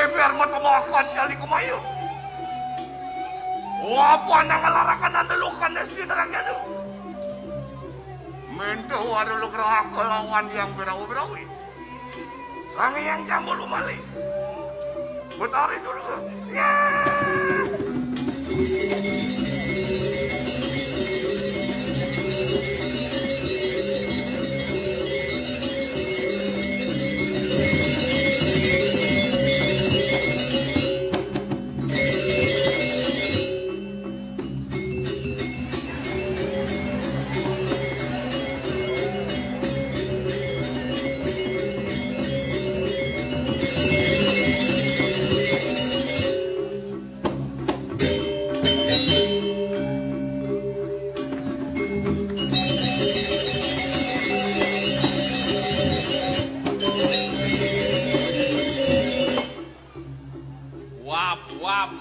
lebar mata makan kali kumayo. Apa nang alarakan andalukan na sinarang yado? Mento ada lu gerah lawan yang berau-berawi. Sang yang jamu lumali. Betari dulu. Ya.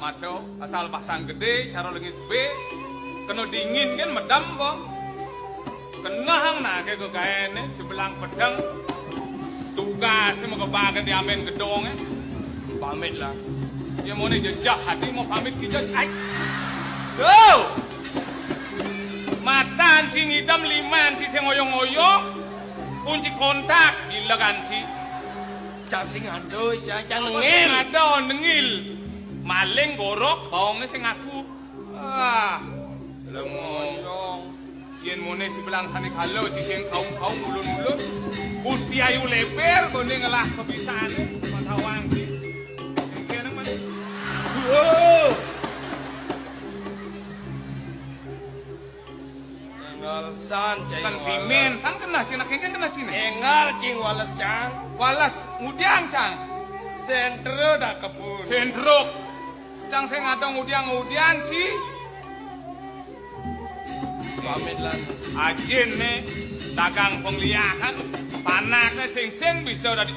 Mato asal pasang gede cara lengis B kena dingin kan medam kok kena hang nah kayak kayaknya sebelang pedang tugasnya mau kebagian diamen gedong pamit lah dia mau nih jejak hati mau pamit kita tuh mata anjing hitam 5 anjing yang ngoyong-ngoyong kunci kontak gila kanci cang sing aduh cang nengil maling gorok bawangnya sing ngaku lemoyong yen mone si belang sani kalau di sing kaum ulun-ulun Gusti ayu leper gone ngelah kebisaane matawang sih kene man engal san cai kan pimen san kena cina kena cina engal cing walas cang walas mudiang cang sentro dak kebun sentro cang saya ngadong udiang ci pamit lah ajin nih dagang pengliahan panaknya sing bisa udah di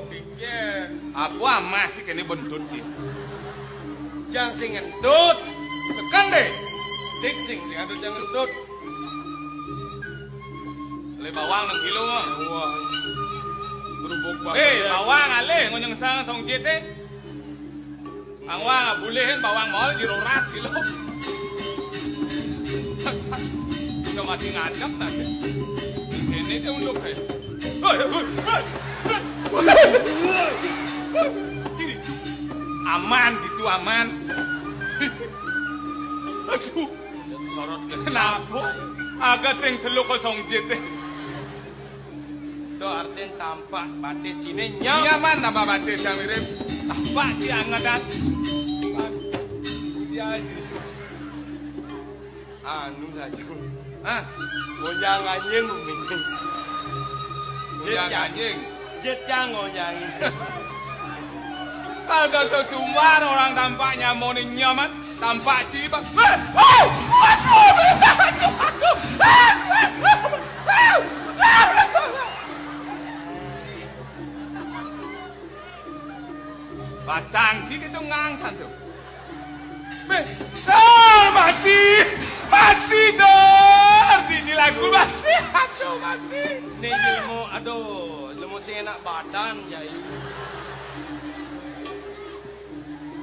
pikir aku amah sih kini bentut sih jang sing ngentut tekan deh dik sing aduh jang ngentut le bawang 6 kilo wah berubuk bawang ale ngonyeng sang song jete ang wang bulehin bawang mau diroras kilo kita masih ngajak nanti ini dia untuk aman gitu aman aduh sorot kenapa agak sing selu kosong jete itu artinya tampak batis sini nyaman tambah batis yang mirip tampak dia ngadat dia anu saja hah ngonyang anjing mungkin ngonyang anjing jecang ngonyangin kagak sesumbar orang tampaknya mau nyaman tampak cibak pasang sih itu ngangsan tuh mati dong di lagu mati aduh mati nih ilmu sing enak badan jai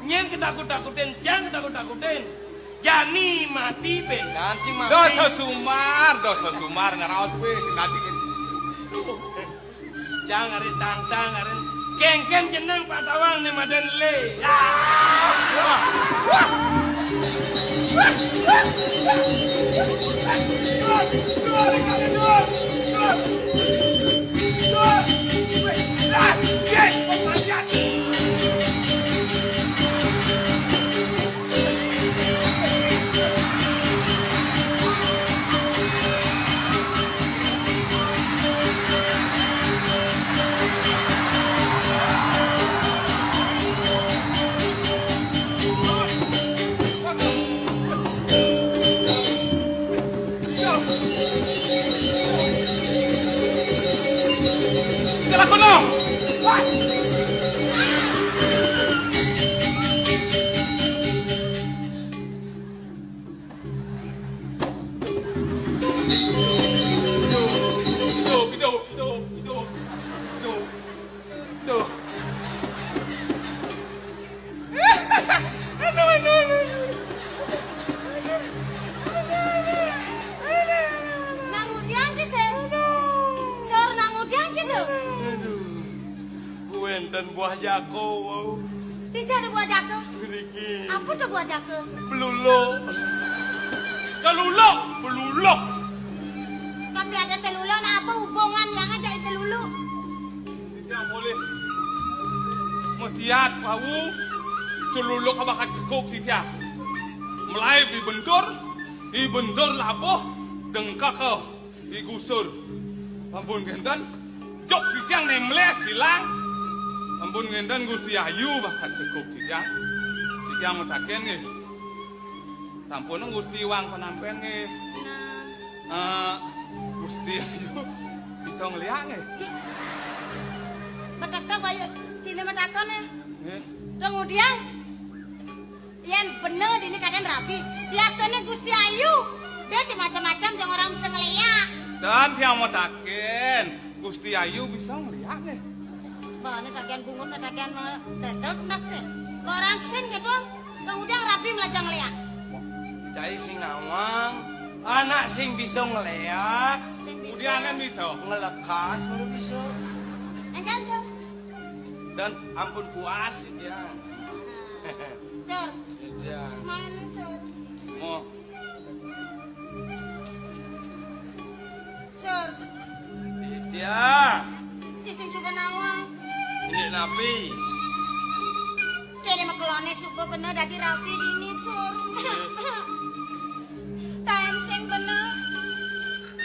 nyen ketakut-takutin jangan ketakut-takutin jani mati belan sing mati dosa sumar ngaraos we nanti jangan ngarin tang ngarin keng jeneng Pak Tawang nih maden le buah jago. Di sana buah jago. Riki. Apa tuh buah jago? Belulo. Celuluk. Tapi ada celulu, nah apa hubungan yang ngajak celulu? Tidak boleh. Mesiat kau. Celuluk abah cukup sih dia. Mulai dibentur labuh, dengkak kau, digusur. Ampun genten, jok si tiang nemles hilang. Ampun genten Gusti Ayu bakal cukup si tiang mutaken nih. Sampun Gusti Wang penampen nih. Gusti Ayu bisa ngeliat nih. Medakkan bayu, sini medakkan ya. Nih. Kemudian, yang bener ini kadang rapi. Biasanya Gusti Ayu, dia macam-macam yang orang bisa ngeliat. Dan tiang mutaken, Gusti Ayu bisa ngeliat nih. Bah, ini tagihan bungut, tagihan dedel, nas nih. Orang sin gitu, kemudian rapi melajang ngeliat. Cai sing ngawang, anak sing bisa ngeliat, Sing bisa. Kemudian kan bisa. ngelekas baru bisa. Enggak, Sur. Dan ampun puas sih dia. Sur, Dia. mana Sur? Mau Sur, Dia. si sing suka nawang. Ini napi. Kene makelone suka bener dadi rapi dini, Sur. Tahan sing bener.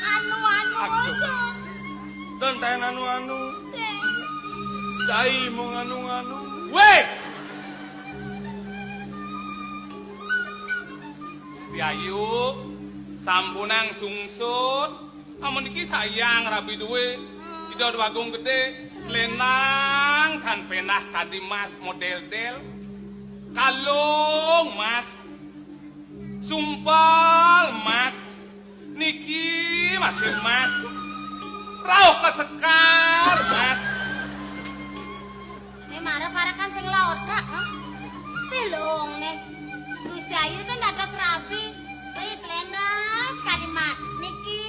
Anu, Sur. Dan tahan anu-anu. Sing. Cai mau nganu-nganu. Weh! Gusti Ayu, sampunang sungsut. Amun iki sayang rabi duwe. Kita wagung gede, selenang kan penah kadi mas model-del. Kalung mas. Sumpal mas. Niki masih mas. Rauh kesekar mas. Marah para kan sing laodak, pilung nih. Gusti Ayu kan ada serabi, wis lendas kali mas. Niki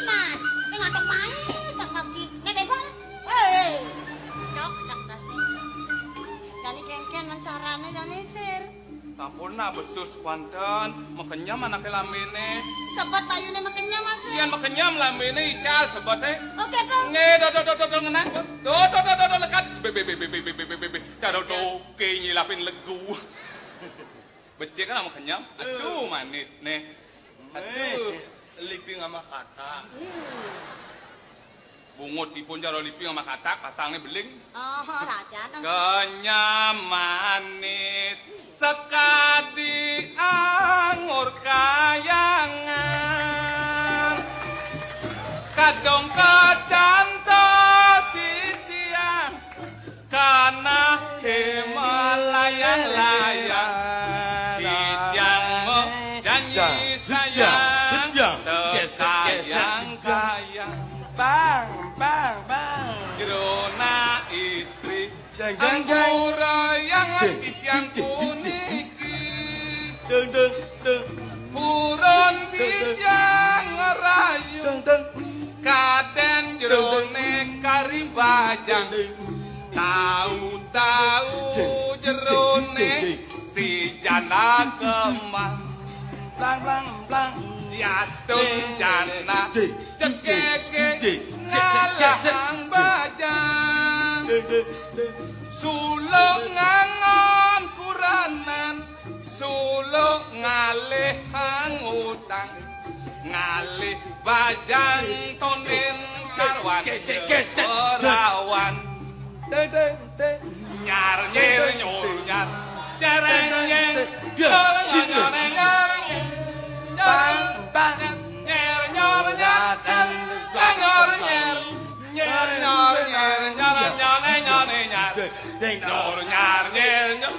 mas, ngatok main, tak pabji, nek bebas. Cok, cak dasi. Jani kengken carane jani sir. Sampurna besus kuanten, makenyam anak lamene. Sebab tayune makenya mas. Iyan makenyam lamene ical sebate. Oke tuh. Nge do ngenang. Do lekat. Be. Karo toke nyilapin legu. Becek kan makenyam. Aduh manis nih. Aduh. Liping sama kata. Bungut dipun cara liping sama katak pasangnya beling. Oh, raja. Kenyam manis sekadi anggur kayangan kadong kacanta titian kana Himalayan-layang titian mo janji sayang sayang kayang Bang. Jerona istri Jeng. anggur yang titian puniki Deng. Purun titian ngerayu kaden jerone karibajang tahu jerone si jana kemang Blang. diatun jana cekeke ngalang bajang suluk ngangon kuranan suluk ngalih utang ngalih bajang tonen karwan perawan nyar nyer nyor nyar jareng nyeng Bang. nyer nyor nyar nyor nyer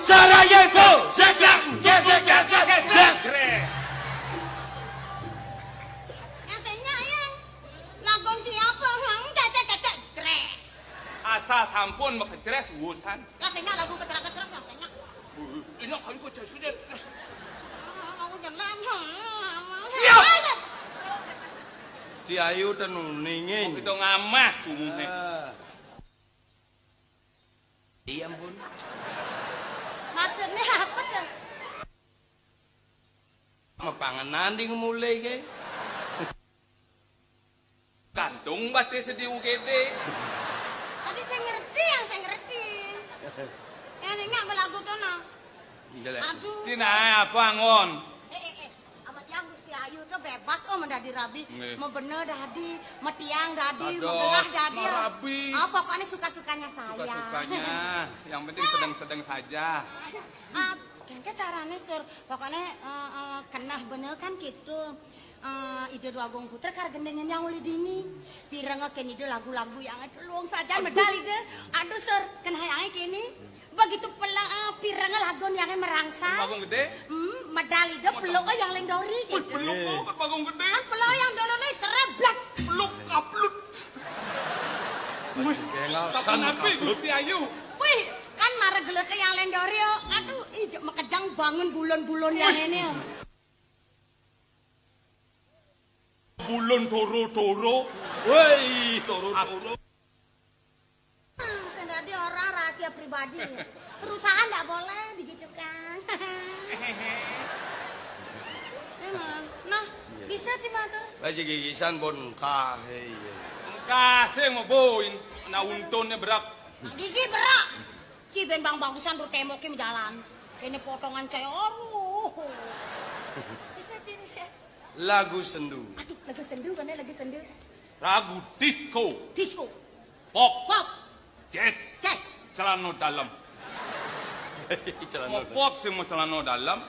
Sarajevo, gesek. Nyatanya yang lagon siapa? Cek, gres. Asal sampun mekejres wusan. Nyatanya lagu keterak-keterak nyatanya. Ini kayu kejres. Aku jalan. Siap. Di Ayu tenun ningin. Itu ngamah cumuhnya. Iya ampun. Maksudnya apa tuh? Mapanganan di mulai ke. Gantung batis di UGD. Tadi saya ngerti yang saya ngerti. Yang ini apa lagu tuh no? Aduh. Sina apa ngon? Amat yang Gusti Ayu tuh bebas mendadi rabi. Nggih. Mau bener dadi, mau tiang dadi, Aduh, mau gelah dadi. mau rabi. Oh, pokoknya suka-sukanya saya. Suka-sukanya. Yang penting sedang-sedang saja. Kayaknya caranya sur, pokoknya kena bener kan gitu. Ide dua Agung Putra kar gendengan yang uli dini. Pirang ngeken ide lagu-lagu yang itu luang saja medal ide. Aduh sur, kena yang kini. Begitu pelang pirang lagon yang merangsang. Bagong gede? Medal ide peluk yang lendori gitu. Peluk kok bagong gede? Kan peluk yang dulu nih sereblak. Peluk kaplut. Kapan nabi Gusti Ayu? Wih, kan marah gelutnya yang lendori. Aduh, ijek mekejang bangun bulan-bulan yang ini. Bulan toro-toro. Woi, toro-toro. Jadi orang rahasia pribadi. Perusahaan nggak boleh digitukan. Emang, nah bisa sih mata. Lagi gigisan bon kahe. Kasih ngoboin. Nah untunnya berak. Gigi berak. Ciben bang bagusan tuh temokin jalan. Ini potongan cewek. Aduh. Bisa sih bisa. Lagu sendu. Aduh, lagu sendu kan lagu sendu. Ragu disco. Disco. Pop. Pop. Jazz. Jazz. Celana dalam. Mau pop sih mau celana dalam.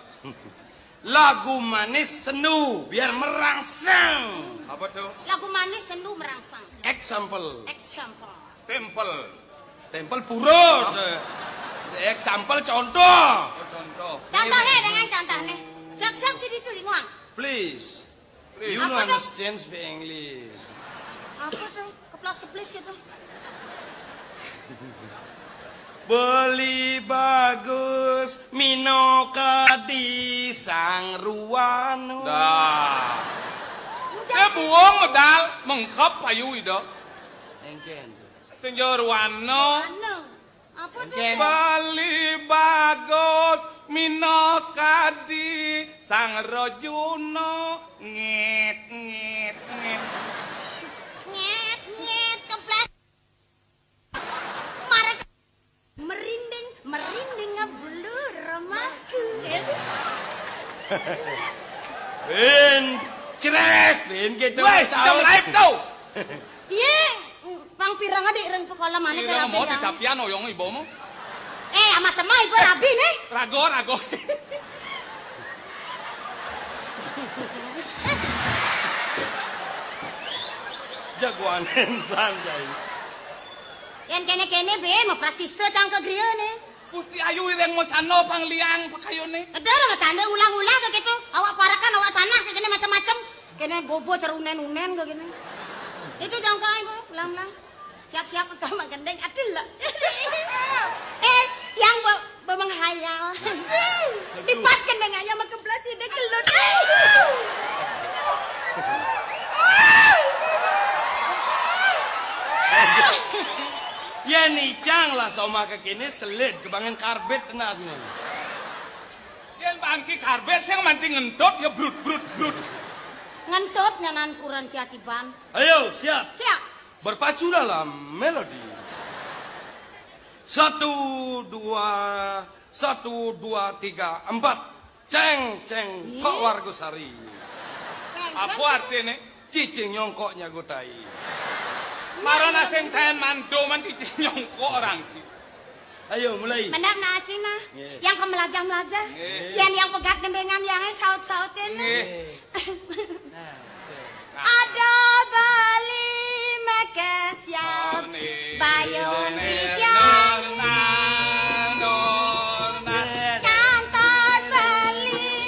Lagu manis sendu biar merangsang. Apa tuh? Lagu manis sendu merangsang. Example. Example. Tempel. Tempel purut. Example contoh. Contoh. Contohnya dengan contohnya. Siap-siap sih ditulis nguang. Please. Please. You Apa don't dah? understand speak English. Apa tuh? Keplas-keplis gitu. Beli bagus minoka di sang ruano. Dah. Saya buang medal mengkap payu itu. Engken. Senjor wano. Anu. Apa tuh? Engken. Bali bagus minokadi sang rojuno ngit ngit ngit. Nyet, nyet, keplas. Marek. Merinding, merinding ngebulu remaku. Ben ceres ben gitu. Wes, jam live tuh. Iya, Bang Pirang ada ireng pekola mana Ini cara mau di bilang. tapian oyong ibomu. Amat temai gue rabi nih. Rago rago. Jagoanen sanjay. Yang kene-kene ben mau prasiste cang ke grieu nih. Gusti Ayu yang mau cano pangliang pakayone. Ada lah tanda ulang-ulang ke gitu. Awak parakan awak tanah ke kene macam-macam. Kene gobo cerunen-unen ke gini. Itu jangan kau ibu, ulang-ulang. Siap-siap untuk gendeng. Aduh lah. Yang menghayal. Dipas gendengannya sama kebelah tidak gelut. Ya nih cang lah sama kekini selit kebangan karbet tenas nih. Yang bangki karbet saya manting ngentot ya brut brut brut. Ngentut nyanan kurang ciaciban. Ayo siap. Siap. Berpacu dalam melodi. 1, 2, 1, 2, 3, 4. Ceng ceng kok wargosari. Apa artinya? Cicing nyongkoknya gotai. Marana sing ten mando man nyongkok orang ci. Ayo mulai. Benar na Cina. Nggih. Yang kemelajah-melajah. Nggih. Yang pegat gendengan yang saut-sautin. Nggih. Ada bali mekes ya. Bayun hijau. Cantot bali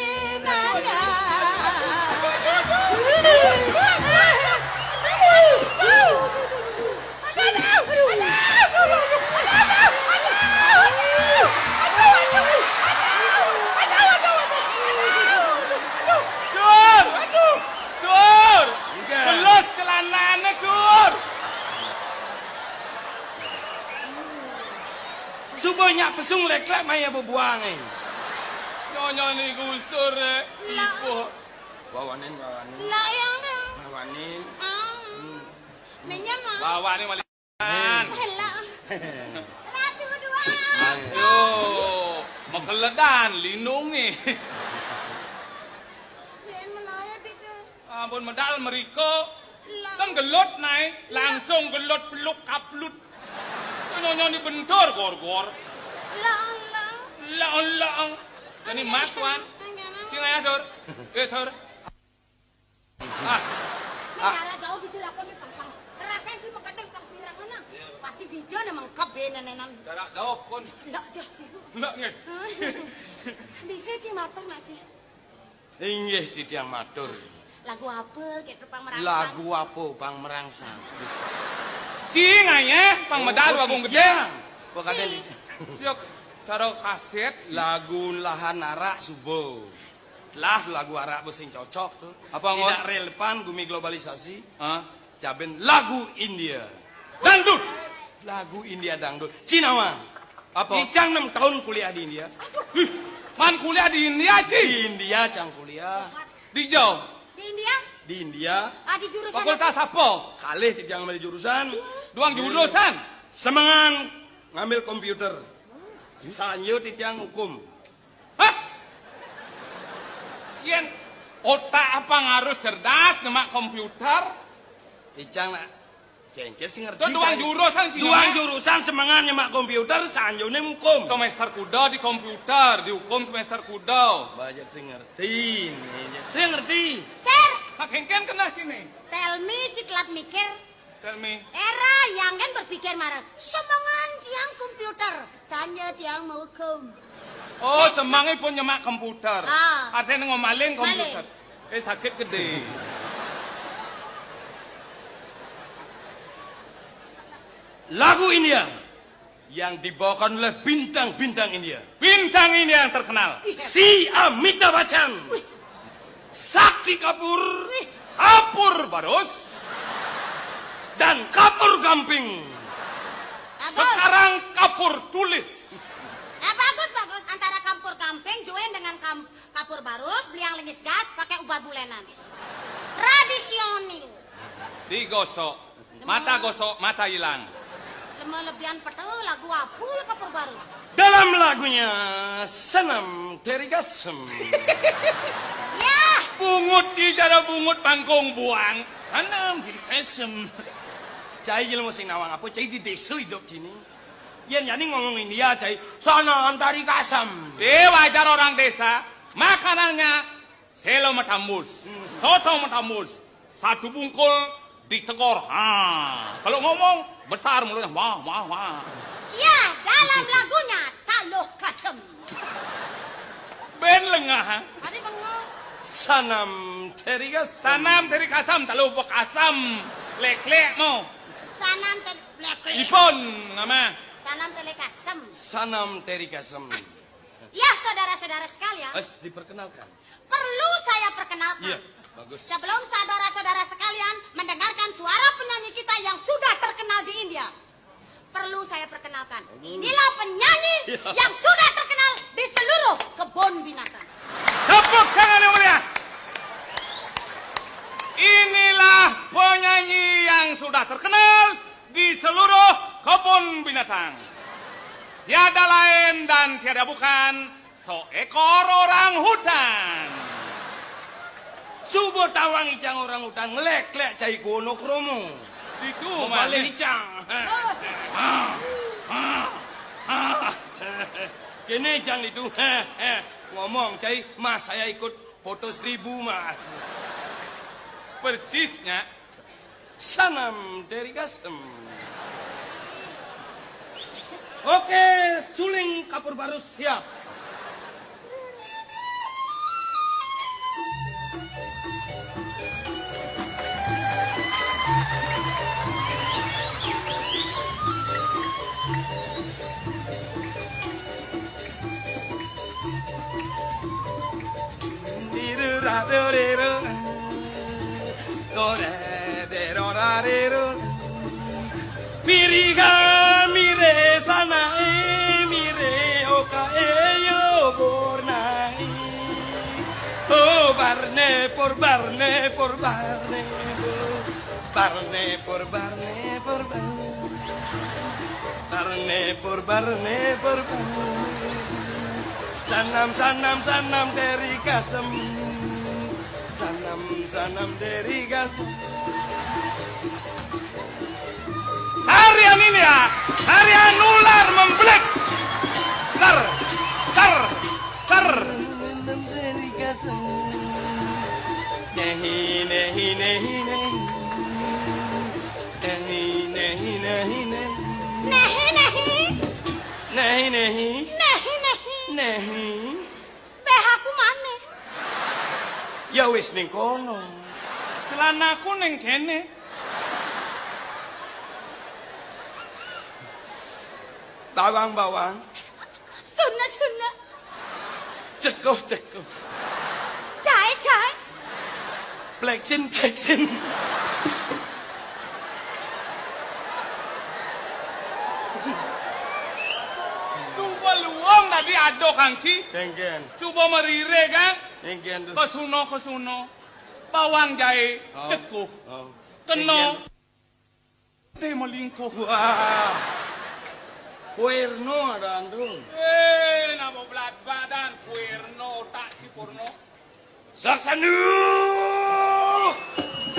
Sur! Sur! Enggak. Belum banyak pesung lek-lek maya bebuang. Nyonya ni gusur ibu. Bawanin. Lah yang Bawanin. Menya mah. Bawa ni malian. Lah. Ratu dua. Ayo, makeledan lindung ni. Yen melayat itu. Ampun medal meriko. Lah. Kan gelot naik, langsung gelot peluk kaplut. Nyonya ni bentor gor-gor. Lah. Lang. Ini matuan. Cingaya dor. Dor. Negara jauh ditilakon ni pang. Rasain di makadeng pang pirang mana. Pasti dijo na mangkap benenan. Darak jauh kon. Lah jah ci. Lah nge. Bisa ci matur nak ci. Inggih titiang matur. Lagu apa gitu pang merangsang? Lagu apa pang merangsang? Cingaya pang medal wagung gede. Kok ada Siok cara kaset lagu lahan arak subuh. Lah lagu arak besing cocok tuh. Apa Tidak ngon? relevan gumi globalisasi. Hah? Jaben lagu India. Dangdut. Lagu India dangdut. Cinawa. Apa? Icang 6 tahun kuliah di India. Man kuliah di India, Di Ci. India cang kuliah. Di jauh. Di India? Di India. Di jurusan Fakultas apa? Kalih titiang ambil jurusan. Duang jurusan. Semangan ngambil komputer. Sanyo titiang hukum. Hah? Yen otak apa harus cerdas nyemak komputer? Icang nak cengkeh sih ngerti. Itu duang jurusan Ci. Duang jurusan semangat nyemak komputer, sanyo ne hukum. Semester kuda di komputer, di hukum semester kuda. Banyak sih ngerti. Saya ngerti. Sir, Hak hengken kena sini. tell me ciklat mikir. Tell me. Era yang kan berpikir marah. Semangan tiang komputer, sanya tiang mau hukum. Oh, semangi pun nyemak komputer. Ah. Ada yang ngomalin komputer. Malin. Sakit gede. Lagu India yang dibawakan oleh bintang-bintang India. Bintang ini yang terkenal. Si Amitabh Bachchan, Sakti Kapoor, Kapur Barus. dan Kapur Gamping. Bagus. Sekarang Kapur tulis. Bagus. Antara kampur kamping, join dengan kapur barus, beli yang lengis gas, pakai ubah bulenan. Tradisional. Digosok. Mata gosok, mata hilang. Lebihan petel lagu apa ya kapur barus? Dalam lagunya Sanam Terigasem. Ya, Bungut cijara bungut bangkong buang. Sanam si kesem. Cai ilmu sing nawang apa? Cai di desa hidup sini. Yang jadi ngomong India cai Sanam Terigasem. Wajar orang desa. Makanannya selo matamus. Soto matamus. Satu bungkul ditegor. Kalau ngomong besar mulutnya. Wah. ya dalam lagunya Taluh Kasem. Ben lengah. Ada bengong. Sanam Terigasem. Sanam dari kasam, talu pok asam. Lek mau. Sanan teleklik. Ipon nama. Sanan telekasem. Sanam Terigasem. Ya saudara-saudara sekalian, Diperkenalkan. perlu saya perkenalkan. Iya, bagus. Sebelum saudara-saudara sekalian mendengarkan suara penyanyi kita yang sudah terkenal di India, perlu saya perkenalkan. Inilah penyanyi yang sudah terkenal di seluruh kebun binatang. Tepuk tangan yang mulia. Inilah penyanyi yang sudah terkenal di seluruh kebun binatang. Tiada lain dan tiada bukan seekor orang hutan. Subuh tawang icang orang hutan ngelek-lek cai gono kromo. Itu Balik Malik. icang. Kene icang itu. Ngomong cai mas saya ikut foto 1000 mas. Persisnya. Sanam Terigasem. Oke, suling kapur barus siap. Miriga mire sana mire Barne por Barne por Barne. Barne por Barne por Barne. Barne por Barne por Barne. Sanam sanam sanam dari kasem. Sanam sanam dari kasem. Harian ini ya, harian ular membelek. Kar, kar, kar. Sanam dari kasem. Nehi nehi nehi nehi. Nehi nehi nehi nehi. Nehi nehi. Nehi nehi. Nehi nehi. Nehi. Beh aku mana? Ya wis ning kono. Celanaku ning kene. Bawang-bawang. Suna. Cekuh. Cai. Pleksin. Coba luang tadi adok kangci. Denggen. Coba merire kan. Denggen. Kesuno. Bawang jahe, cekuh. Kena. Teh melingkuh. Wah. Kuirno ada andung. Nama belat badan kuirno tak sipurno. Saksanu.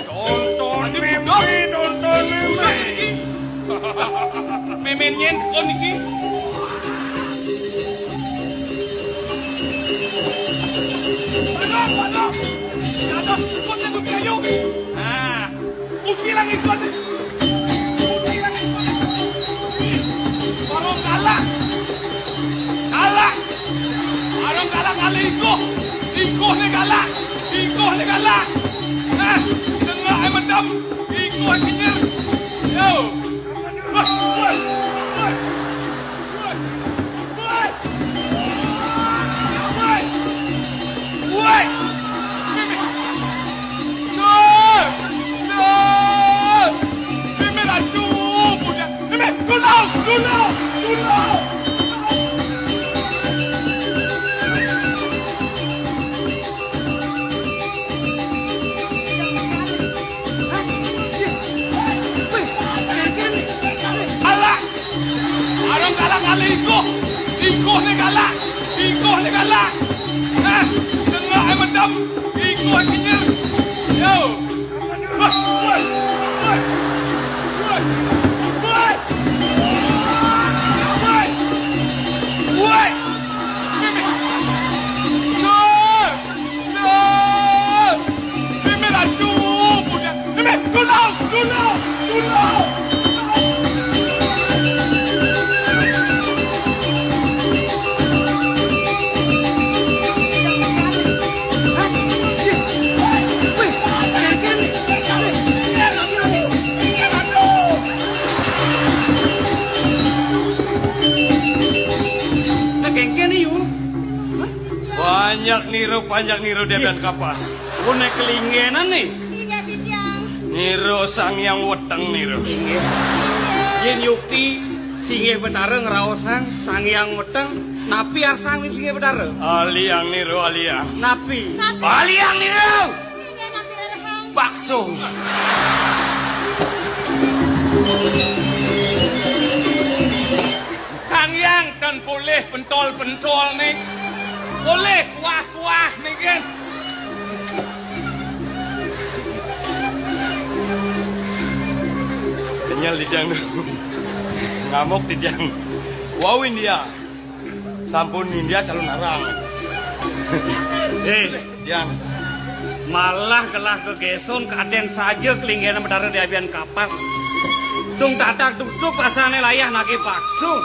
Tonton mimi. Memenyen kon iki. Mana? Ada kon yang kayu. Ah, ukilan ikon. Barong galak. Barong galak kali ikoh ni galak. Nah, tengah ai mendam. Ikoh kenyir. Yo. Woi. Mimi la chupu dia. Mimi, tulau. Arang galak kali ikoh ni galak. Nah, tengah ai mendam. Ikoh kenyir. Yo. Woi. Mimi la chupu dia. Mimi, tulau. Banyak niru Debian Kapas. Kone kelingenan nih. Iya Tiang. Niru sang yang weteng niru. Yen yukti singgih betara ngeraosan sang yang weteng. Napi arsang singgih betara. Aliang niru aliang. Napi. Aliang niru. Iya napi rehang. Bakso. Kang Yang kan boleh pentol nih. Boleh kuah nih kan. Kenyal di jang. Ngamuk di jang. Wow India. Sampun India calon narang. Jang. Malah gelah kegeson kaden saja kelingenan betara di Abian Kapas. Dung tatak duduk pasane layah nake bakso.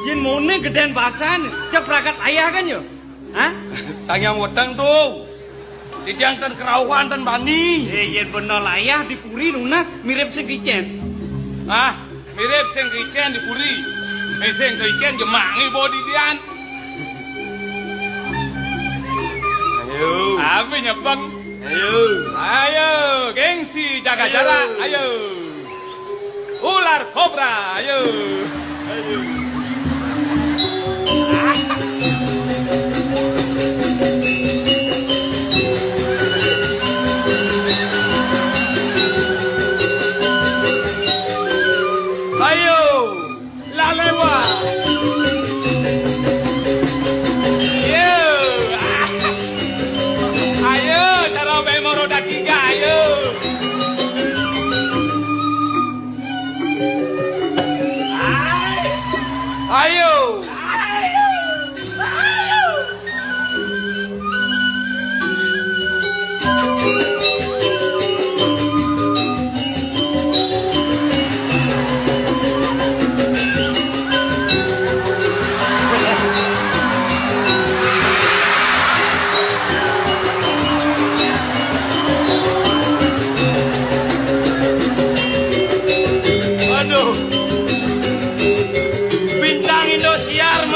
Yen mone geden basan, cek prakat ayah kan yo. Hah? Sang yang weteng tuh. Di jang ten kerauhan ten bani. Yen bener layah dipuri lunas mirip segicen. Ah, mirip sing kicen dipuri. Sing kicen jemangi bodi dian. Ayo. Apa nyebang? Ayo. Gengsi jaga jarak. Ayo. Ular kobra. Ayo.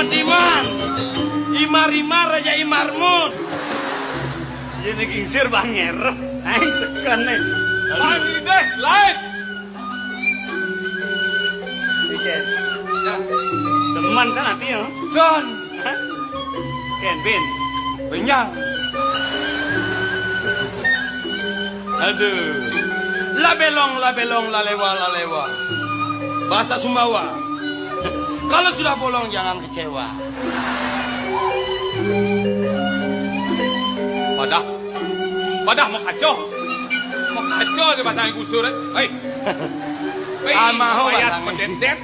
Timan. Imar-imar aja imarmut. Yen gingsir bang ngerep. Aing sekan nih. Lagi deh, lain. Ijen. Teman kan nanti ya. John, Ken Bin. benyang. Aduh. La lewa. Bahasa Sumbawa. Kalau sudah bolong jangan kecewa. Padah mau kacau di bahasa yang gusur. Hei. Maho bayas batang. mendet.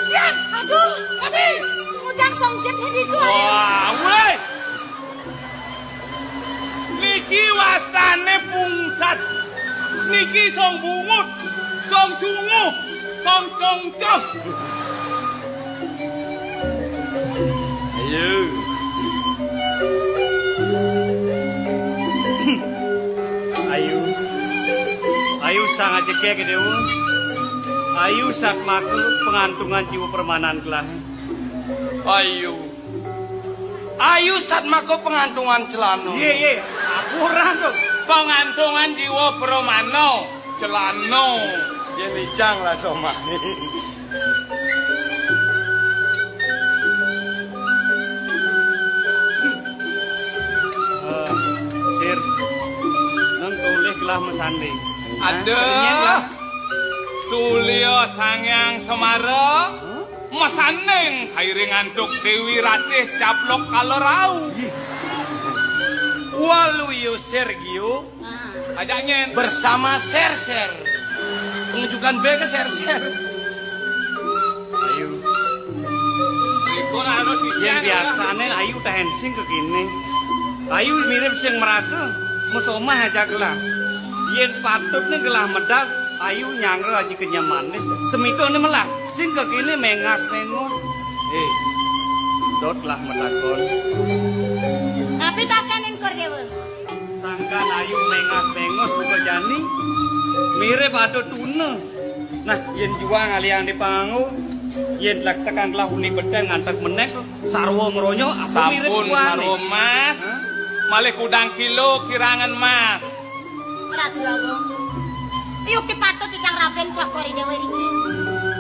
Yan, aduh, tapi mujang songjet di itu. Wah, weh. Niki wastane pungsat. Niki song bungut, song cungu, song congcong. Ayo. Ayu sangat cekek dewa. Ayu sak makhluk pengantungan jiwa permanan kelah. Ayu sat mako pengantungan celano. Ye, aku orang tuh. Pengantungan jiwa permano, celano. Ya lijang lah soma. Sir, nang toleh kelah mesande. Ada Tulio sangyang Semara mesaneng kairi ngantuk Dewi Ratih caplok kalorau. Waluyo Sergio Ajak nyen. bersama Ser. Menunjukkan B ke Ser. Ayu, Riko anu yang siang. biasane Ayu tahen sing ke kene. Ayu mirip sing meratu, musomah aja kelah. Yen patutnya gelah medal, Ayu nyangre aja kenyam manis. Semitone melah, sing ke kene mengas mengus. Dot lah medakon. Tapi takanin kor dewa. Sangkan Ayu mengas mengus buka jani. Mirip ada tuna. Nah, yen juang aliang di pangu. Yen lak tekan lah uni bedeng ngantek menek sarwa ngeronyo apa mirip Sampun juang. karo mas. Malih kudang kilo kirangan mas. Ratu Agung. Yuk dipatut ikang raben cokori dewa ini.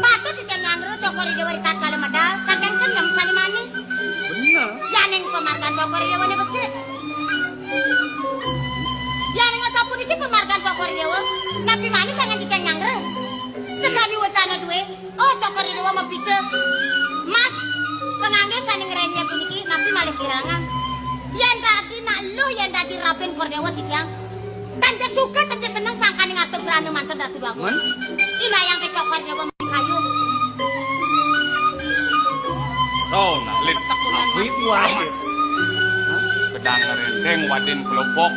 Patut ikang nyangru cokori dewa di tatkala medal. Saking kenyam sani manis. Bener. Yaneng pemargan cokori dewa ne becik. Yaneng asapun iki pemargan cokori dewa. Napi manis sangat ikang nyangru. Sekali wacana duwe. Oh cokori dewa mau pice. Mas, pengangge saning remnya puniki. Napi malih kirangan. Yang tadi nak lu yang tadi raben kor dewa cicang. Tante suka, tante seneng sangkani ngatur beranu mantan Ratu Agung. Ina yang kecokor dewa kayu. Oh, nah lip. Wih, wah. Pedang renteng wadin kelopok.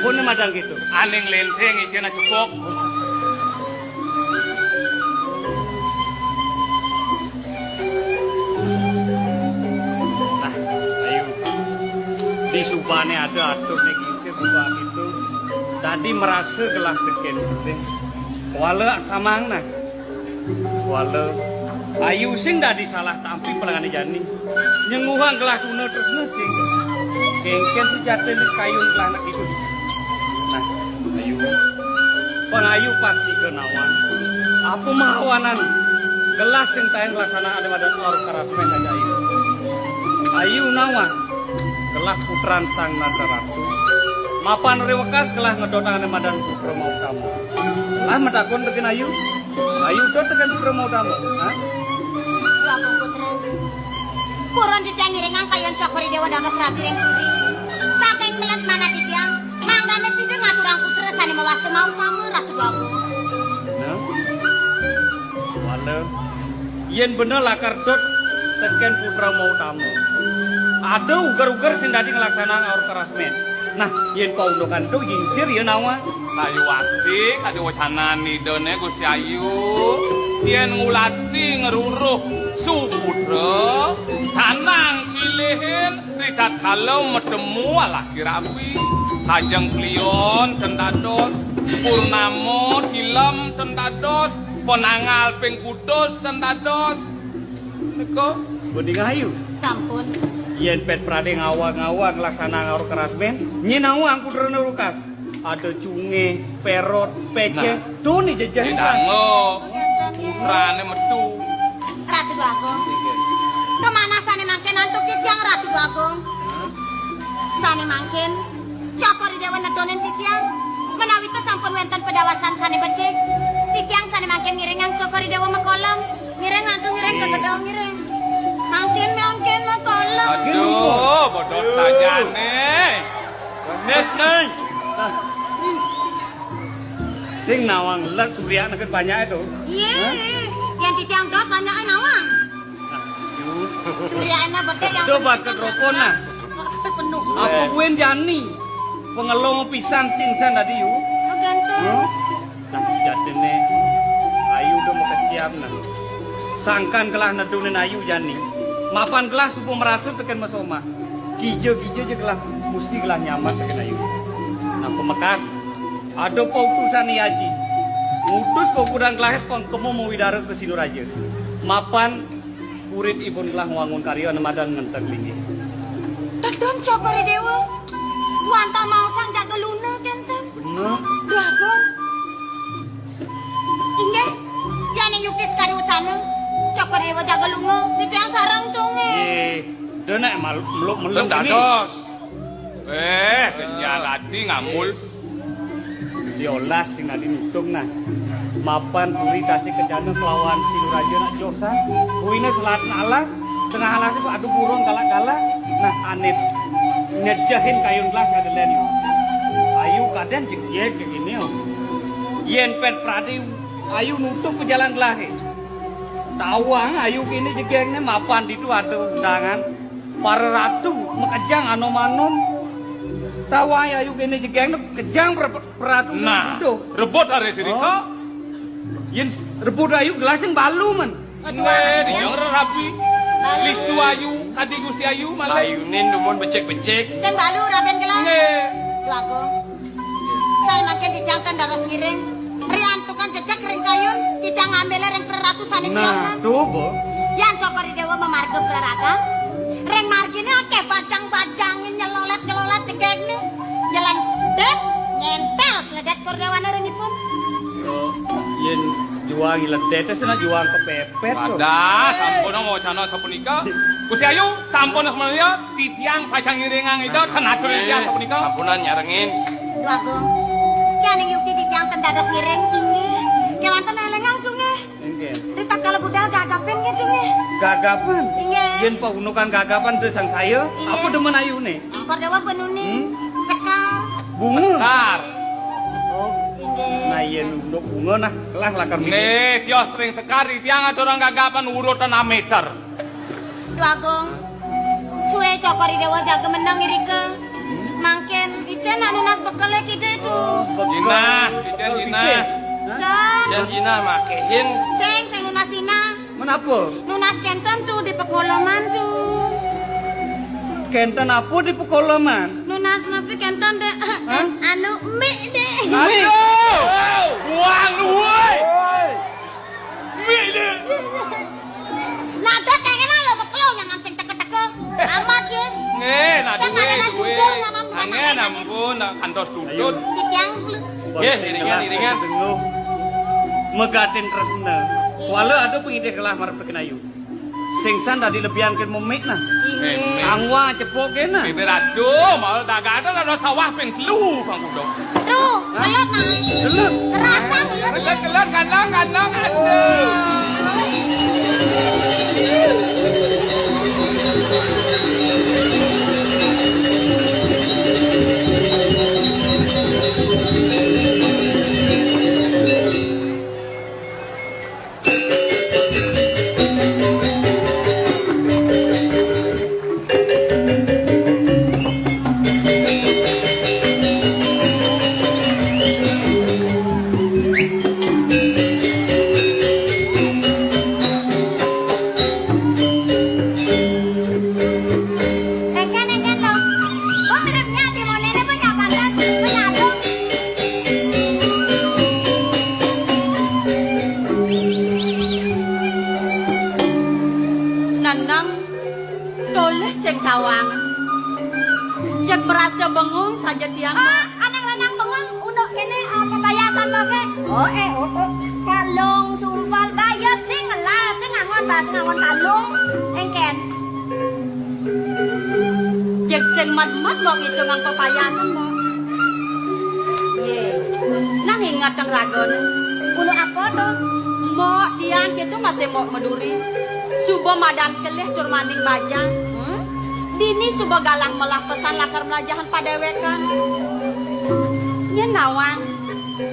Pun madang gitu. Aning lenteng ijena cepok. Nah, Ayu. Di subane ada atur nek kincir buka itu. Tadi merasa gelah deken gitu. Wala samang nah. Wala Ayu sing tadi salah tampi pelangane jani. Nyenguhang gelah tuna terus sing. Kengken sejate nek kayun gelah anak itu. Nah, Ayu. Pang Ayu pasti kenawan. Apa mahawanan? Gelah sing taen laksanaan badan or karasmen aja Ayu. Ayu nawa. Gelah putran sang nata ratu. Mapan rewekas gelah ngedotang madan putra mau kamu. Lah medakon tegen Ayu. Ayu dot tegen putra mau kamu. Hah? Agung putra. Puron ditiang ngiringan kayan cokori dewa danos rapi yang kuri. Saking melet mana ditiang. Mangdane sidu ngaturang putra sani mewaste mau kamu Ratu Agung. Nah. Wala. Yen bener lakar dot tegen putra mau kamu. Ada ugar-ugar sing dadi ngelaksanaan aur karasmen. Nah, yen paundokan tu yingsir ya nawa. Ayu wati kade wacana nidone Gusti Ayu. Yen ngulati ngeruruh suputra sanang pilihin ridat kalau medemu alah kirawi. Kajeng klion kendados Purnamo dilem tentados penangal ping kudus tentados niku Budi ngayu. Sampun. Yen pet prade ngawang-ngawang laksana ngaur keras men, nyinawang kudrone rukas. Ada cunge, perot, pece, tuh nih jajahin dango rane metu Ratu Agung. Kemana sane mangken antuk titiang Ratu Agung? Sane mangken cokori dewa nedonen titiang. Menawi teh sampun wenten pedawasan sane becik. Titiang sane mangken ngiringang cokori dewa mekolom. Ngireng antuk ngireng kegedong ngireng. Mangken mekolom. aduh bodot sajane Nes nih. Sing nawang let surya neket banyak itu. Iya, yang titiang dot banyak nawang. Surya enak bete yang Coba ke rokona. penuh. Apa wen jani? Pengelong pisan singsan tadi yu. Ganteng. Nah jadine ayu udah mau kesiap nah. Sangkan kelah nedunin ayu jani. Mapan kelah supo merasuk teken masoma. Gijo-gijo je kelah mesti kelah nyaman teken ayu. Nah pemekas ada pautusan Yaji. Ngutus pokudang kelah pon temu mau widara ke Sinuraja. Mapan kurit ibun kelah wangun karya nemadan ngentek linggih. Tedon cokori dewa. Wanta mau sang jaga luna kenten. Bener. Dragon. Inge, yang yukti sekali utana. Cokori dewa jaga lunga. Itu yang sarang tunge. Denek meluk ini. tentados kenyalati ngamul Diolas sing nadi nutung nah. Mapan puri kasih kejana kelawan Sinuraja nak josa. Kuine selat alas, tengah alas itu adu burung galak-galak. Nah aneh ngejahin kayun gelas ada leni. Ayu kadang jegek kayak gini. Yen pet pradi ayu nutup ke jalan gelahe. Tawang ayu kini jegeknya mapan itu ada undangan. Para ratu mekejang anom-anom. Tawang ayu kini jegeknya kejang peratu. nah rebut hari sirika Yen rebut ayu gelasing balu men. di jongre rapi listu ayu kadi gusti ayu malah Layunin dumun becek-becek. Sing balu raben gelang. nggih Dragon. Saya makin dijangkan daros ngiring. Rian tukang jejak ring kayun. Kita ngambil ring peratusan itu. Nah, tuh bo. Yang cokori dewa memarga beraraga. Ring margine akeh bajang-bajangin nyelolet-nyelolet cegekne. Jalan dep nyentel seledet kordewane ringipun. Yen juang ledet sana juang kepepet. ada sampun mau cana sapunika gusti ayu sampun semuanya titiang pacang iringang itu tenadur dia sapunika Sapunan nyarengin. Dragon. Yang yukti dijang tendados ngiring ini. Kewanten elengang sunge. Nggih. Rita kalau budal gagapen gitu nge. Gagapan. Inge. Yen pahunukan gagapan teu sang saya, Iya. apa demen ayune? Kordewa penuni. Sekar. Bunga. Bentar. Oh, Inge. nah yen unduk bunga nah kelah lakar mini. nih kios sering sekali tiang ada orang gagapan urutan 6 meter Duagung. Suwe cokori dewa jaga menang irike. Mangken icen nak nunas bekele kita itu. Jina, icen Jina. Dan Janjina makehin. sing nunas tina. Menapa? Nunas kenten tuh di pekoloman tuh. Kenten apa di pekoloman? Nunas napi kenten deh. Anu mie deh. Aduh, buang lu woi. Mie deh. Nada kayaknya lo bekelo nyaman sing teke-teke. Amat ya. Nih, nah Saya duwe, nggak duwe. jujur, nyaman Angen ampun, nak kantos tutut. Titiang. Ye, iringan. Megatin tresna. Walau ada pengide kelah marep kenayu. Singsan tadi lebihan ke memik nah. Ini. Angwa cepok kena. Bibir aduh, mau dagang ada sawah ping telu Bang Kudo. Tuh, belut nah. Delep. Kerasa belut. Kelet kandang aduh. merasa bengong saja tiang. Anak renang bengong untuk kene pembayasan pakai. Kalung sumpal bayar sing lah sing ngangon kalung engken. Jek sing mat-mat mau ngitung ang pepayasan mo. Ye. Nang ingat ang ragon. Kulo apa to? Mo tiang itu masih mau meduri. Subo madan kelih tur maning bajang. Dini subo galang melah pesan lakar melajahan padewekan. Nya nawang.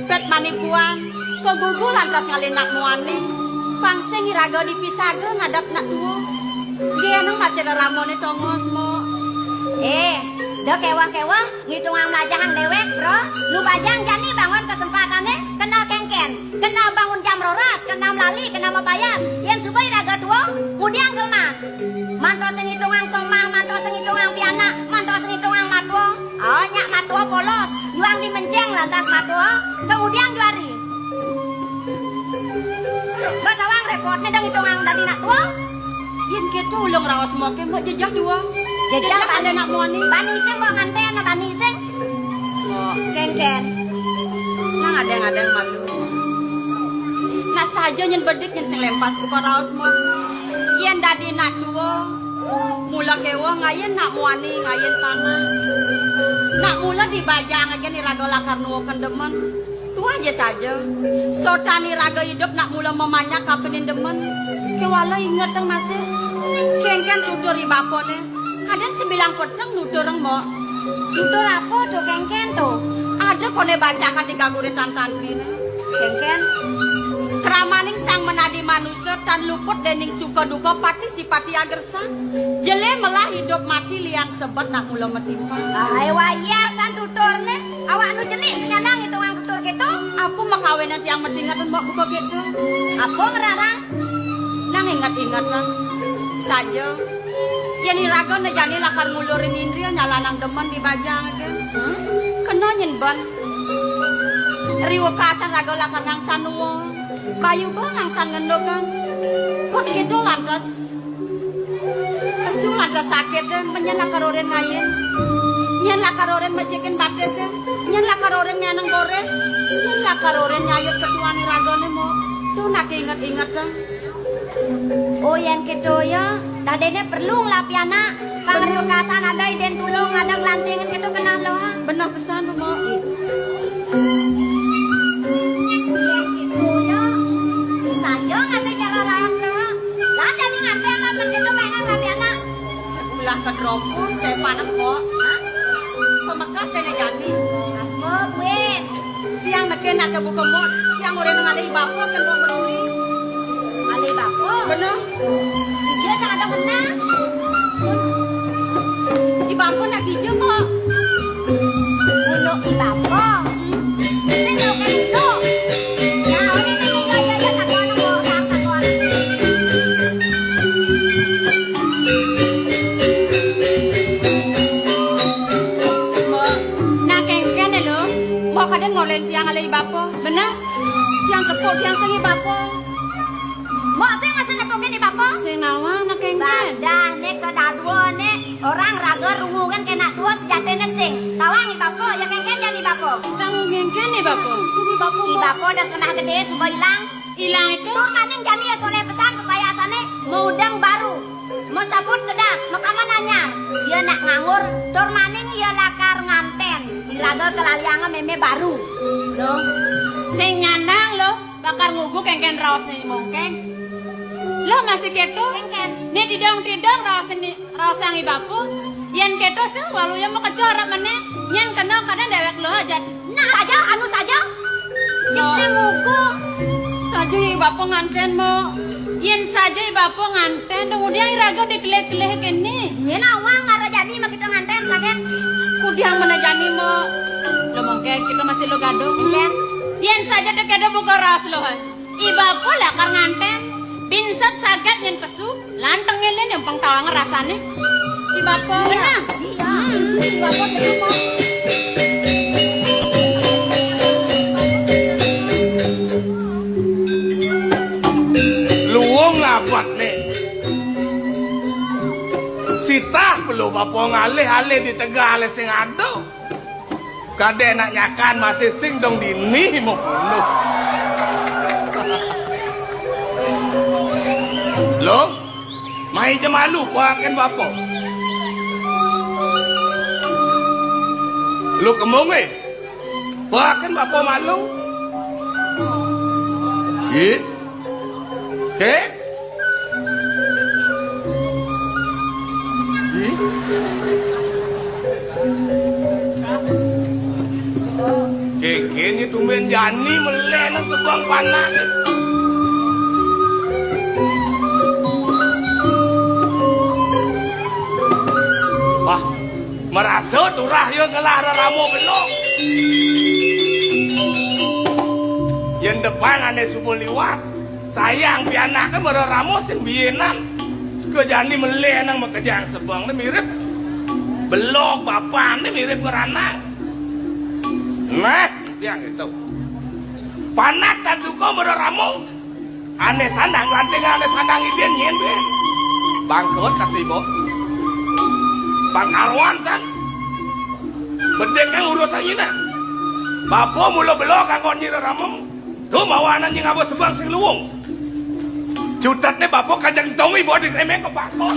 Pet manipuan. Kegugu lantas ngalinak muani. Pangseng iraga dipisaga ngadap nak tuwo. Gianang masih ramone tongos mo. Dah kewa-kewa ngitung ang melajahan dewek bro. Lu bajang jani bangun kesempatannya kena kengken, kena bangun jam roras, kena melali, kena mapayas. Yang subai raga tuwo, kemudian kelma. Manto sing ngitung ang somang, manto sing ngitung ang piana, manto sing ngitung ang matwo. Oh nyak matwo polos, juang di menceng lantas matwo, kemudian juari. Batawang repotnya dang ngitung ang dari nak tuwo. Yen gitu ulung rawas moke mbok jejak dua. Jejak pale nak muani. Bani sing mbok nganten na bani sing. Oh, kengken. Nang ada malu. Nak saja nyen bedik nyen sing lempas buka rawas mo. Yen dadi nak dua. Mula kewa ngayen nak muani ngayen panah. Nak mula dibajang aja ni raga lakar nuwokan demen. Dua aja saja. Sotani raga hidup nak mula memanyak kapenin demen. Kewala ingat dong masih. Kengken tutur ibapone. Kadang sebilang peteng nutureng mo. Tutur apa tuh kengken tuh? Ada kone bacakan di gaguri tantan gini. Kengken. Keramaning sang menadi manusia tan luput dening suka duka partisipati agersan. Jele melah hidup mati liang sebet nak mula metimpa. Ay waya san tuturne. Awak nu celik senyandang itu ngang tutur gitu. Apa makawinan tiang metingatan mbak buka gitu? Apa ngerarang? Nang ingat-ingat nang saja. Yani raga nejani lakar ngulurin indria nyalanang demen di bajang aja. Kena nyenban. Riwa kasan raga lakar ngang sanuwo. Bayu ba ngang san ngendokan. Kok gitu lantas. Kesu lantas sakit deh menyen lakar oren ngayen. Nyen lakar oren majikin bates ya. Nyen lakar oren nyaneng goreng. Nyen lakar oren nyayut ketuani ragane mo. Tuh nak ingat-ingat kan. Oh yang gitu ya, tadene perlu ngelapiana. Pangriu kasan ada iden tulung, ada gelantingan gitu kenal loh. Benar pesan mo. Yang gitu ya, saja ngasih cara rawas loh. Lah jadi ngantai apa gitu mainan ngelapiana. Ulah kedropun, saya panen kok. Pemekat saya jadi. Apa buin? Yang neken nak kebuka mot, yang orang mengalih bapak kan mau berduri. Ali bako. Bener. Dia tak ada kena. Di bako nak hijau kok. Untuk di bako. Ini nak kan itu. Ya ini ya satuan orang satuan. Nak kengken lo. Mau kadang ngolen tiang ali bako. Bener. Tiang tepuk tiang sengi bako. Mbok sing masih nepokin di bapak? Sing nawa nak kengken. Badah nek kedadua nek orang raga rungu kan kena tua sejatene sing. Tawangi bapak ya kengken ya di bapak. Kang kengken di bapak. Di bapak. Di bapak dah kena gede sudah hilang. Hilang itu? Tur maning jani ya soleh pesan kepayasane mau udang baru. Mau sabut kedas, mau kaman anyar. Dia nak ngangur, tur maning ya lakar nganten. Di raga kelalianga meme baru. Loh. Sing nyandang lo bakar ngugu kengken raos nih mongkeng. Lo masih keto? Kengken. Nih tidang raos yang ibapu. Yen keto sih walu yang mau kecorak mana? Yen kenal kadang dewek lo aja. Nah aja, anu saja. Yang sih ngugu. Saja ibapu nganten mo. Yen saja ibapu nganten. Kemudian iraga dikeleh-keleh gini. Yen awang ngarajani mah kita nganten sakit. Kudiang menajani mo. Lo mongkeng kita masih lo gadong. Yen saja dekedo buka raos lo. Ibapu lah kar nganten. Pinsat sagat nyen pesu, lanteng ngelen yang pengtawang rasane. Di bapak. Benar. Di bapak di rumah. Luwung lapat nih. Sitah lo bapo ngalih-alih di Tegal sing ado. Kade nak nyakan masih sing dong dini mau penuh. Lo, mai je malu pakai bapo. Lo kemung pakai bapo malu. Ye, Kekenya tumben jani melena sebang panas. Wah, merasa turah yang ngelah ramo belok. Yang depan ane subul liwat. Sayang pianak kan meraramo sing bienan. Kejani melenang makejang sebang ni mirip belok bapak ni mirip meranang. Nah, yang itu. Panak kan suka meraramu. Ane sandang lanting, ane sandang idian nyen ben. Bangkot katibo. Bang Arwan san. Bedek yang urusan ini. Bapo mula belok kangkon nyiraramu. Tu mawanan yang apa sebang sing luwung. Cutat ni bapo kajang tongi bawa di remeh ke bako.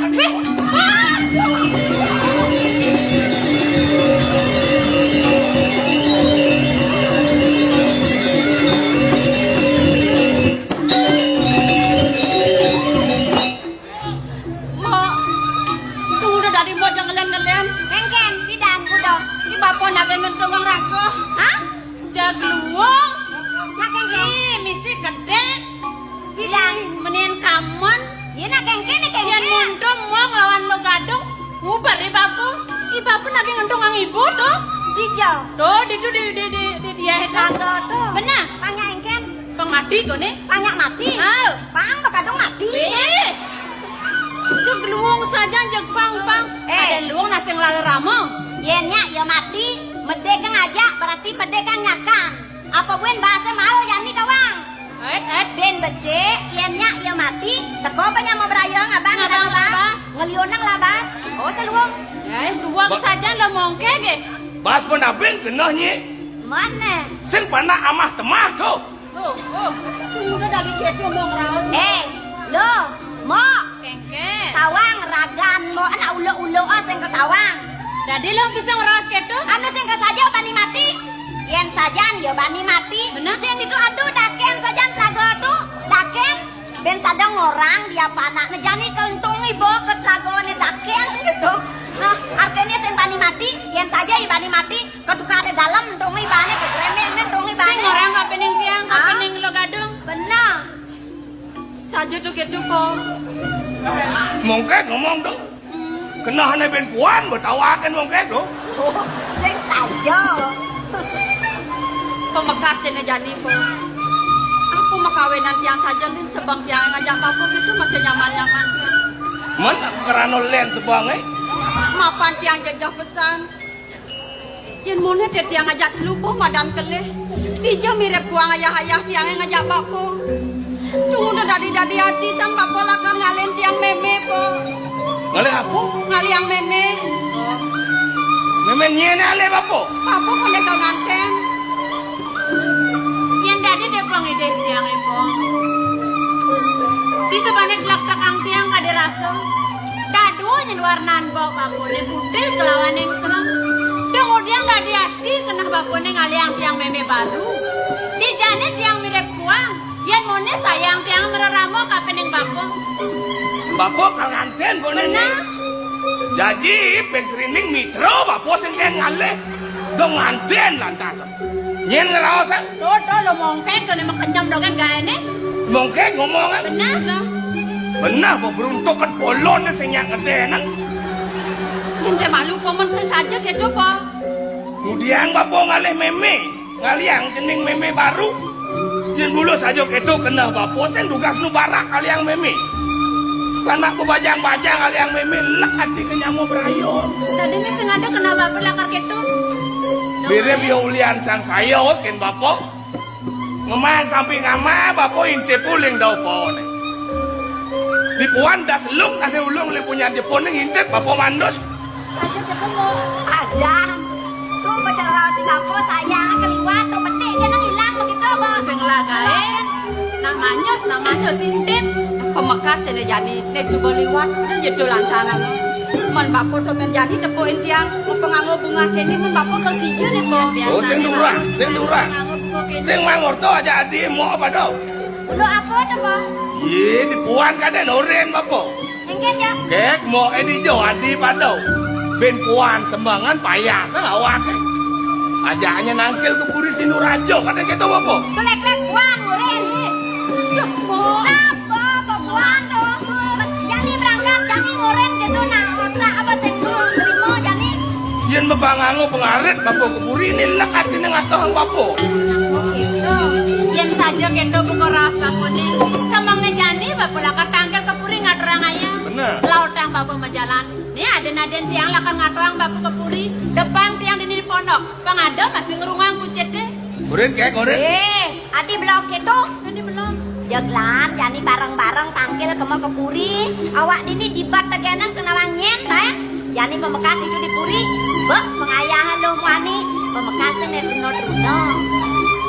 Dari mo jangan ngelen-ngelen. Engken, pidan kudo. Di bapo nage ngentung ang rago. Hah? Jagluwong. Nage misi gede. Pidan menin kamon. Iya nage engken. Yan mundung mo ngelawan lo gadung. Ubar di bapo. Di bapo nage ngentung ang ibu tuh. Dijo. Tuh di dia rago tuh. Benar. Panya engken. Pang mati kau nih. Panya mati. Pang bakadung mati. Jog luwung saja jog pang. Ada luwung nasi ngelala ramo. Yennya ya mati. Medekang aja berarti medekang nyakan. Apa buen bahasa mau yani tawang. Ben besi yennya ya mati. Teko banyak mau berayong abang labas. Ngelionang labas. Oh seluwung. Luwung saja lo mongke ge. Bas pun abeng kenahnya. Mana? Sing pana amah temah tu. Udah dari gitu mau ngeraus. Lo. Mo, kengke. Tawang ragan mo ana ulo-ulo sing ketawang. Dadi lo bisa ngeros ketu? Anu sing saja bani mati. Yen sajan ya bani mati. Bener sing itu aduh daken sajan tlago tu. Daken ben sadang orang dia panak ngejani kentung ibu ke tlagone daken gitu. Nah, artinya sing bani mati, yen saja ya bani mati, ketukane dalam tung ibane ke remene tung ibane. Sing orang kapening tiang, kapening lo gadung. Bener. Saja tu gitu kok. Mungkin ngomong tu. Kena hanya ben puan bertawakan mungkin tu. Sing saja. Pemekas ini jani po. Aku makawinan tiang saja nih sebang tiang ngajak aku itu masih nyaman-nyaman. Mana kerana len sebang Mapan tiang jajah pesan. Yang mana dia tiang ngajak lupa madan kelih. Dia mirip kuang ayah-ayah tiang yang ngajak bapak. Tunggu dari hati sang bapak lakar ngalen tiang meme po. Ngalih apa? Ngali yang meme. Meme nyene ale bapak. Bapak kau nekal nganten. Yang tadi dia pulang ide tiang ibu. Di sebanyak lak takang tiang ada rasa. Dadu nyen warnan bapak bapak ne putih kelawan yang serem. Kemudian nggak di hati kena bapak ne ngali yang tiang meme baru. Di janet yang mirip kuang. Yan mo ne sayang tiang meraramo kapening bapo. Bapo kanganten po ne. Jadi pensrining mitro bapo sing ngale. Dong nganten lantas. Nyen ngerasa. Do lo mongkeng do ne makenyam dogan gaene. Mongkeng ngomong. Benar do. Benar kok beruntukan polon sing yang ngedenan. Ente malu komen saja gitu po. Kemudian bapo ngalih meme. Ngaliang jening meme baru. Yang dulu saja itu kena bapo sen dugas nu barak kali yang meme. Karena aku bajang-bajang kali yang meme lek hati kenyamu berayon. Tadi ini sengaja kena bapak lakar gitu. Mirip ya ulian sang sayot ken bapo. Ngeman samping ama bapo inte puling daw po ne. Di puan das lung ada ulung le punya di poning inte bapo mandus. Saja ketemu. Aja. Tuh bicara si bapo sayang keliwat tuh petik dia nang hilang begitu bos. Sing lagae namanya sintip pemekas tene jadi ne sugo liwat yedo lantaran mon bapo to men jadi tepoin tiang pengango bunga kene mon bapo ke kijo ne po Oh, sing durah, sing durah. Sing mangor to aja adi mau apa do? Udah apa tuh bos? Ye, di puan kaden oren bapo. Engken ya. Kek mau edi jo adi padau. Ben puan sembangan payah selawak. Ajaknya nangkil ke puri Sinurajo kadang gitu bapo. Kelek-kelek buan ngurin. Duh, sapa buan tuh? Jani berangkat, jani ngurin gitu nah otra apa sing terima jani. Yen mebangango pengarit bapo ke puri ini lekat ini ngatong bapo. yen saja kendo buka ras bapone samangnya jani bapo lakar tanggal kepuri ngaterang ayah Bener. lautang bapo majalan nih aden-aden tiang lakar ngatoang bapo kepuri depan tiang di pondok pangada masih ngerungang kucet deh Oren kek oren. Adi blok itu. ini belum Jaglan, jani bareng-bareng tangkil ke puri. Awak dini dibat teganan senawang nyentai. Jani pemekas itu di puri. Bek pengayahan lo muani. Pemekasnya runo-runo.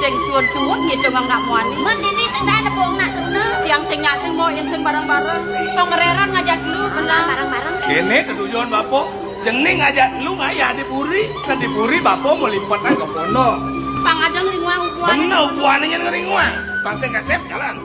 sing suwun-suwun gitu nggak muani Men dini sing dah ada bohong nak runo. tiang sing nyak sing mau yang sing bareng-bareng pangereran ngajak dulu benar Bareng-bareng. Kene ketujuan bapo. Jening ngajak lu ngayah di puri. Kan di puri bapo mau limpatan ke pondok. pangadang ringwang ubuan Bener ubuannya ngeringuang. Bang sing kasep jalan.